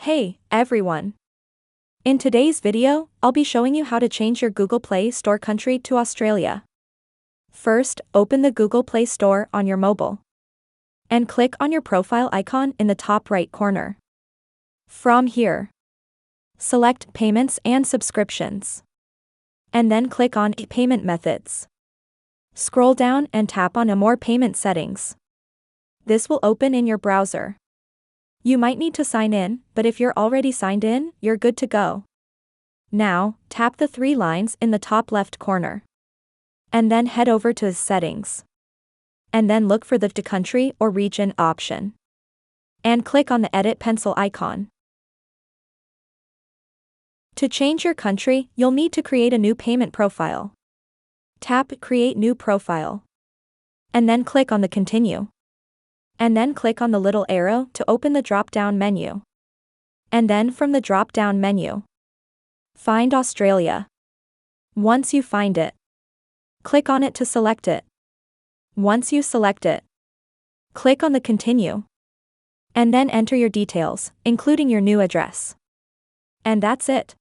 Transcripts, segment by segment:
Hey, everyone! In today's video, I'll be showing you how to change your Google Play Store country to Australia. First, open the Google Play Store on your mobile. And click on your profile icon in the top right corner. From here, select Payments and Subscriptions. And then click on Payment Methods. Scroll down and tap on More Payment Settings. This will open in your browser. You might need to sign in, but if you're already signed in, you're good to go. Now, tap the three lines in the top left corner. And then head over to Settings. And then look for the Country or Region option. And click on the Edit pencil icon. To change your country, you'll need to create a new payment profile. Tap Create New Profile. And then click on the Continue. And then click on the little arrow to open the drop-down menu. And then from the drop-down menu, find Australia. Once you find it, click on it to select it. Once you select it, click on the Continue. And then enter your details, including your new address. And that's it.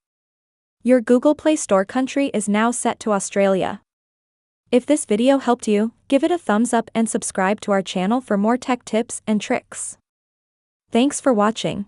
Your Google Play Store country is now set to Australia. If this video helped you, give it a thumbs up and subscribe to our channel for more tech tips and tricks. Thanks for watching.